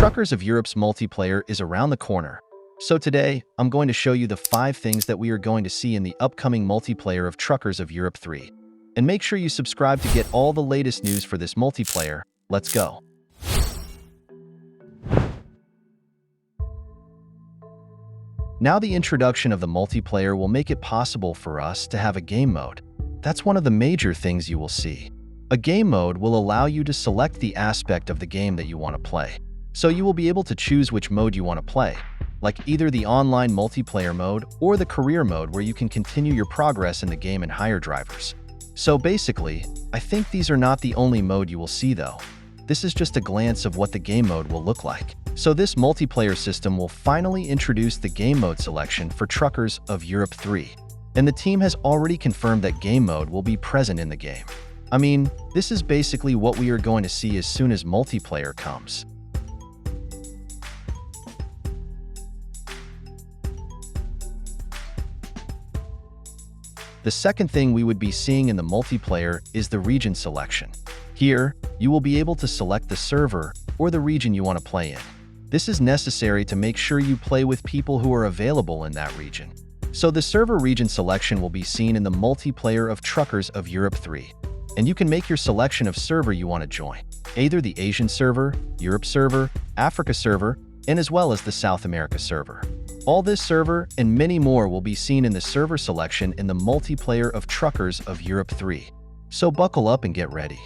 Truckers of Europe's multiplayer is around the corner. So today, I'm going to show you the 5 things that we are going to see in the upcoming multiplayer of Truckers of Europe 3. And make sure you subscribe to get all the latest news for this multiplayer. Let's go. Now the introduction of the multiplayer will make it possible for us to have a game mode. That's one of the major things you will see. A game mode will allow you to select the aspect of the game that you want to play. So you will be able to choose which mode you want to play, like either the online multiplayer mode or the career mode where you can continue your progress in the game and hire drivers. So basically, I think these are not the only mode you will see though. This is just a glance of what the game mode will look like. So this multiplayer system will finally introduce the game mode selection for Truckers of Europe 3. And the team has already confirmed that game mode will be present in the game. I mean, this is basically what we are going to see as soon as multiplayer comes. The second thing we would be seeing in the multiplayer is the region selection. Here, you will be able to select the server or the region you want to play in. This is necessary to make sure you play with people who are available in that region. So the server region selection will be seen in the multiplayer of Truckers of Europe 3. And you can make your selection of server you want to join, either the Asian server, Europe server, Africa server, and as well as the South America server. All this server and many more will be seen in the server selection in the multiplayer of Truckers of Europe 3. So buckle up and get ready.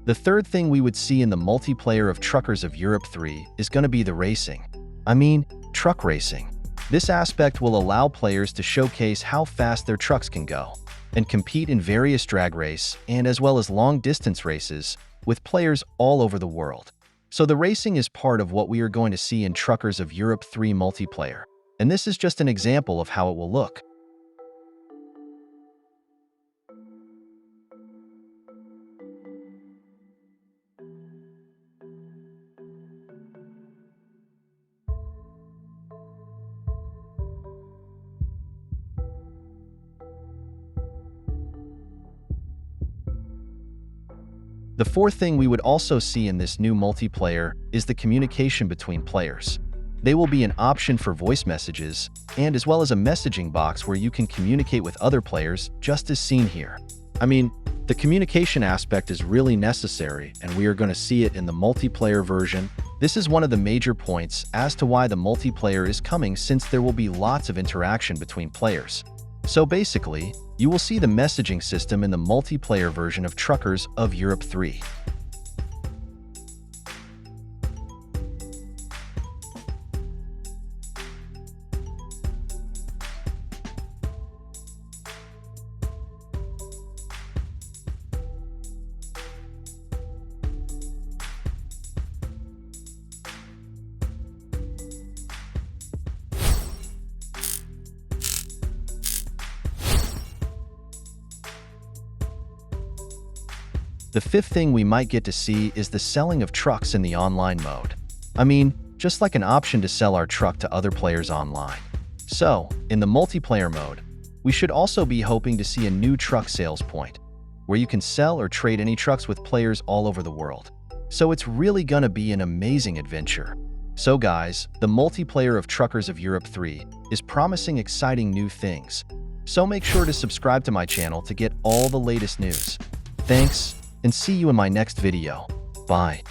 The third thing we would see in the multiplayer of Truckers of Europe 3 is going to be the racing. I mean, truck racing. This aspect will allow players to showcase how fast their trucks can go and compete in various drag race and as well as long-distance races with players all over the world. So the racing is part of what we are going to see in Truckers of Europe 3 multiplayer. And this is just an example of how it will look. The fourth thing we would also see in this new multiplayer is the communication between players. They will be an option for voice messages, and as well as a messaging box where you can communicate with other players, just as seen here. I mean, the communication aspect is really necessary, and we are going to see it in the multiplayer version. This is one of the major points as to why the multiplayer is coming, since there will be lots of interaction between players. So basically, you will see the messaging system in the multiplayer version of Truckers of Europe 3. The fifth thing we might get to see is the selling of trucks in the online mode. I mean, just like an option to sell our truck to other players online. So, in the multiplayer mode, we should also be hoping to see a new truck sales point, where you can sell or trade any trucks with players all over the world. So it's really gonna be an amazing adventure. So guys, the multiplayer of Truckers of Europe 3 is promising exciting new things. So make sure to subscribe to my channel to get all the latest news. Thanks, and see you in my next video. Bye.